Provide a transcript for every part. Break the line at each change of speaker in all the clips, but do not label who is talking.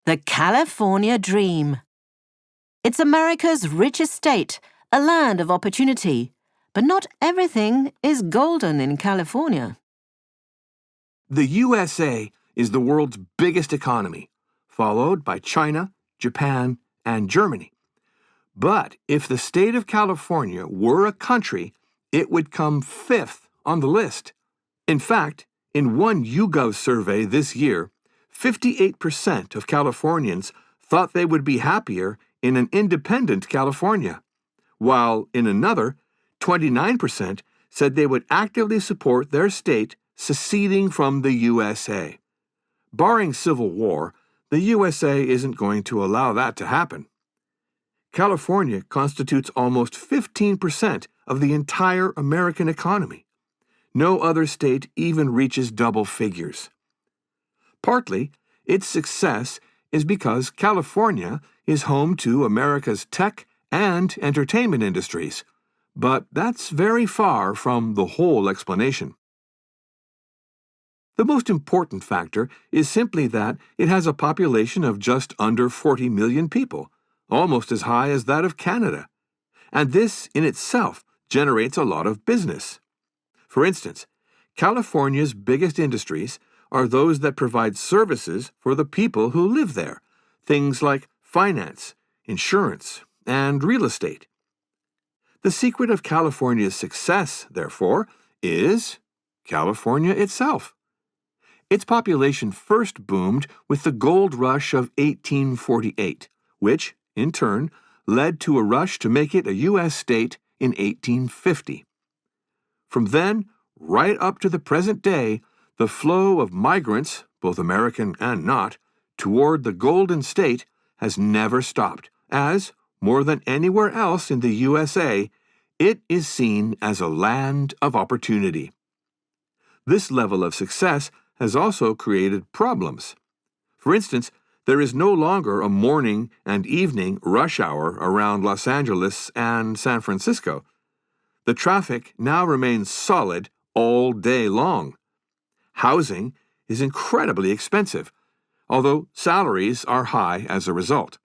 The California Dream. It's America's richest state, a land of opportunity. But not everything is golden in California.
The USA is the world's biggest economy, followed by China, Japan, and Germany. But if the state of California were a country, it would come fifth on the list. In fact, in one YouGov survey this year, 58% of Californians thought they would be happier in an independent California, while in another, 29% said they would actively support their state seceding from the USA. Barring civil war, the USA isn't going to allow that to happen. California constitutes almost 15% of the entire American economy. No other state even reaches double figures. Partly, its success is because California is home to America's tech and entertainment industries, but that's very far from the whole explanation. The most important factor is simply that it has a population of just under 40 million people, almost as high as that of Canada. And this in itself generates a lot of business. For instance, California's biggest industries are those that provide services for the people who live there, things like finance, insurance, and real estate. The secret of California's success, therefore, is California itself. Its population first boomed with the gold rush of 1848, which, in turn, led to a rush to make it a U.S. state in 1850. From then, right up to the present day, the flow of migrants, both American and not, toward the Golden State has never stopped, as, more than anywhere else in the USA, it is seen as a land of opportunity. This level of success has also created problems. For instance, there is no longer a morning and evening rush hour around Los Angeles and San Francisco. The traffic now remains solid all day long. Housing is incredibly expensive, although salaries are high as a result.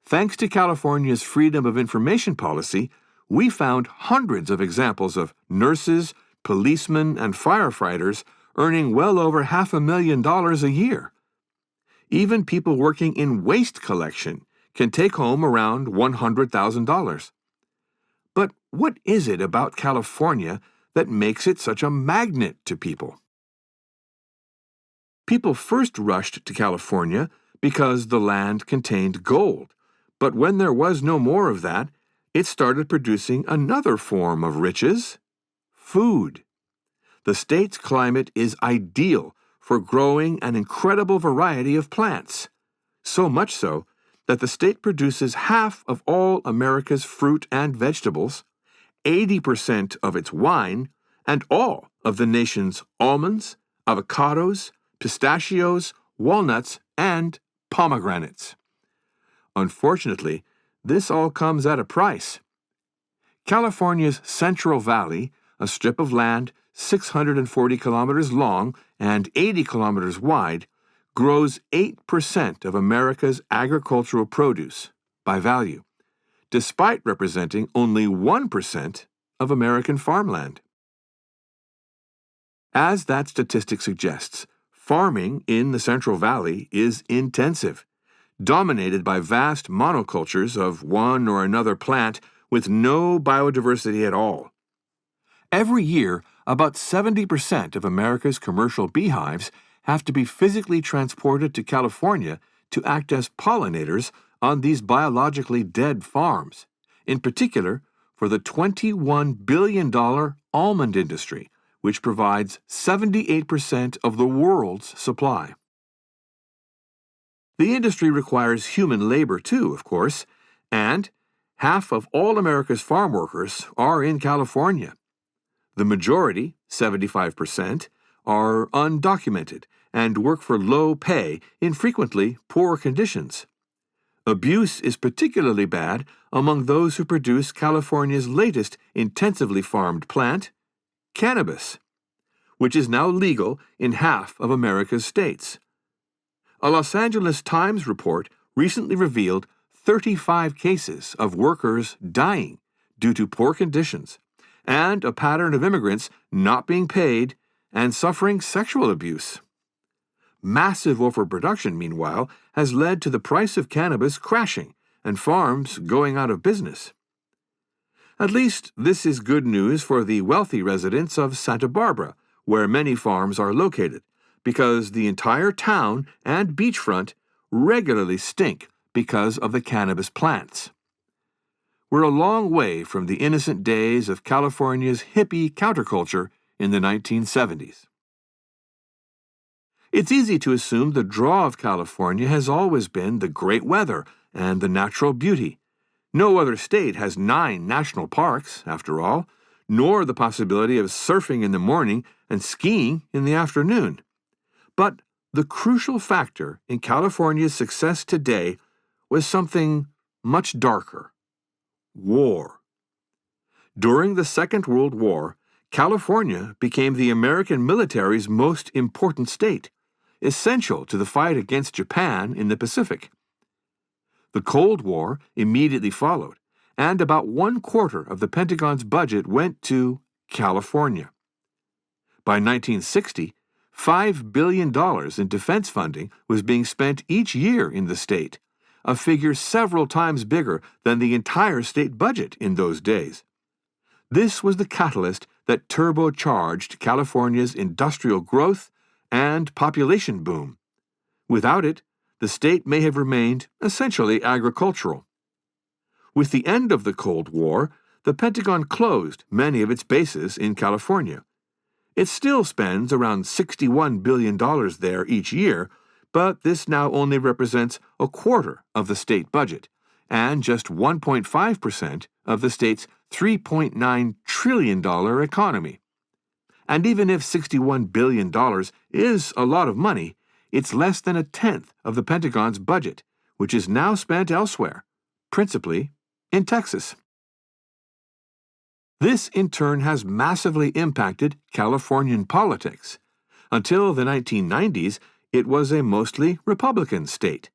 Thanks to California's Freedom of Information policy, we found hundreds of examples of nurses, policemen, and firefighters earning well over $500,000 a year. Even people working in waste collection can take home around $100,000. But what is it about California that makes it such a magnet to people? People first rushed to California because the land contained gold, but when there was no more of that, it started producing another form of riches: food. The state's climate is ideal for growing an incredible variety of plants, so much so that the state produces half of all America's fruit and vegetables, 80% of its wine, and all of the nation's almonds, avocados, pistachios, walnuts, and pomegranates. Unfortunately, this all comes at a price. California's Central Valley, a strip of land 640 kilometers long and 80 kilometers wide, grows 8% of America's agricultural produce by value, despite representing only 1% of American farmland. As that statistic suggests, farming in the Central Valley is intensive, dominated by vast monocultures of one or another plant with no biodiversity at all. Every year, about 70% of America's commercial beehives have to be physically transported to California to act as pollinators on these biologically dead farms, in particular for the $21 billion almond industry, which provides 78% of the world's supply. The industry requires human labor too, of course, and half of all America's farm workers are in California. The majority, 75%, are undocumented and work for low pay in frequently poor conditions. Abuse is particularly bad among those who produce California's latest intensively farmed plant, cannabis, which is now legal in half of America's states. A Los Angeles Times report recently revealed 35 cases of workers dying due to poor conditions, and a pattern of immigrants not being paid and suffering sexual abuse. Massive overproduction, meanwhile, has led to the price of cannabis crashing and farms going out of business. At least this is good news for the wealthy residents of Santa Barbara, where many farms are located, because the entire town and beachfront regularly stink because of the cannabis plants. We're a long way from the innocent days of California's hippie counterculture in the 1970s. It's easy to assume the draw of California has always been the great weather and the natural beauty. No other state has 9 national parks, after all, nor the possibility of surfing in the morning and skiing in the afternoon. But the crucial factor in California's success today was something much darker: war. During the Second World War, California became the American military's most important state, essential to the fight against Japan in the Pacific. The Cold War immediately followed, and about 1/4 of the Pentagon's budget went to California. By 1960, $5 billion in defense funding was being spent each year in the state, a figure several times bigger than the entire state budget in those days. This was the catalyst that turbocharged California's industrial growth and population boom. Without it, the state may have remained essentially agricultural. With the end of the Cold War, the Pentagon closed many of its bases in California. It still spends around $61 billion there each year, but this now only represents 1/4 of the state budget, and just 1.5% of the state's $3.9 trillion economy. And even if $61 billion is a lot of money, it's less than 1/10 of the Pentagon's budget, which is now spent elsewhere, principally in Texas. This, in turn, has massively impacted Californian politics. Until the 1990s, it was a mostly Republican state.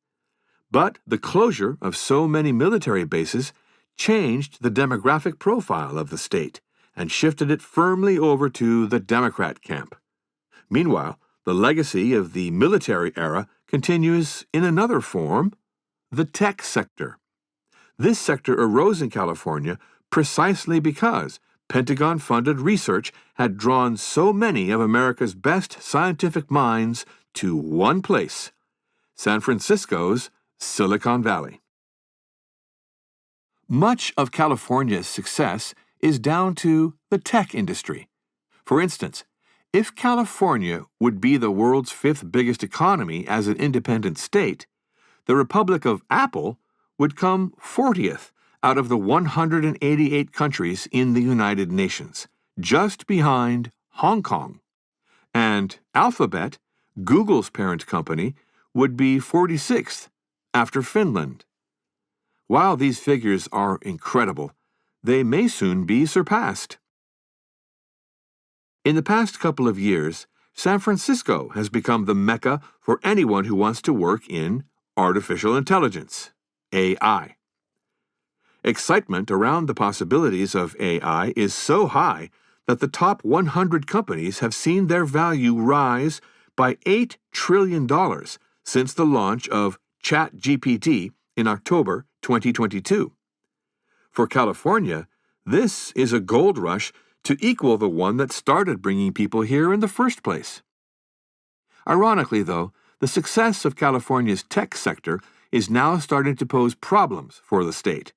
But the closure of so many military bases changed the demographic profile of the state and shifted it firmly over to the Democrat camp. Meanwhile, the legacy of the military era continues in another form: the tech sector. This sector arose in California precisely because Pentagon-funded research had drawn so many of America's best scientific minds to one place: San Francisco's Silicon Valley. Much of California's success is down to the tech industry. For instance, if California would be the world's 5th biggest economy as an independent state, the Republic of Apple would come 40th out of the 188 countries in the United Nations, just behind Hong Kong. And Alphabet, Google's parent company, would be 46th after Finland. While these figures are incredible, they may soon be surpassed. In the past couple of years, San Francisco has become the mecca for anyone who wants to work in artificial intelligence, AI. Excitement around the possibilities of AI is so high that the top 100 companies have seen their value rise by $8 trillion since the launch of ChatGPT in October 2022. For California, this is a gold rush to equal the one that started bringing people here in the first place. Ironically, though, the success of California's tech sector is now starting to pose problems for the state.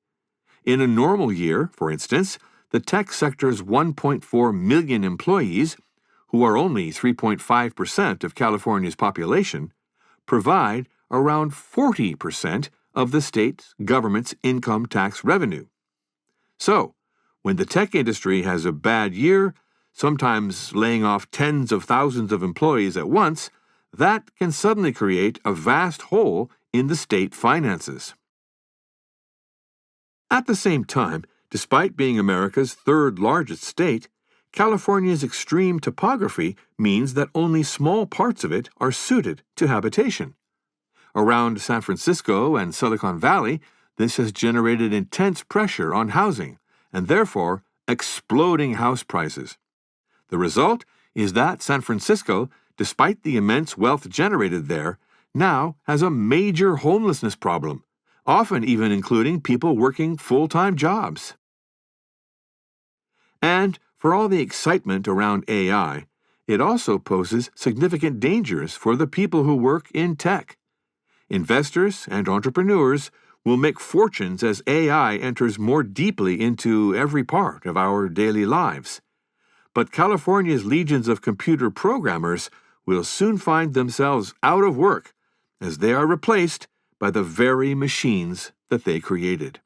In a normal year, for instance, the tech sector's 1.4 million employees, who are only 3.5% of California's population, provide around 40% of the state government's income tax revenue. So, when the tech industry has a bad year, sometimes laying off tens of thousands of employees at once, that can suddenly create a vast hole in the state finances. At the same time, despite being America's 3rd largest state, California's extreme topography means that only small parts of it are suited to habitation. Around San Francisco and Silicon Valley, this has generated intense pressure on housing and therefore exploding house prices. The result is that San Francisco, despite the immense wealth generated there, now has a major homelessness problem, often even including people working full-time jobs. And for all the excitement around AI, it also poses significant dangers for the people who work in tech. Investors and entrepreneurs will make fortunes as AI enters more deeply into every part of our daily lives. But California's legions of computer programmers will soon find themselves out of work as they are replaced by the very machines that they created.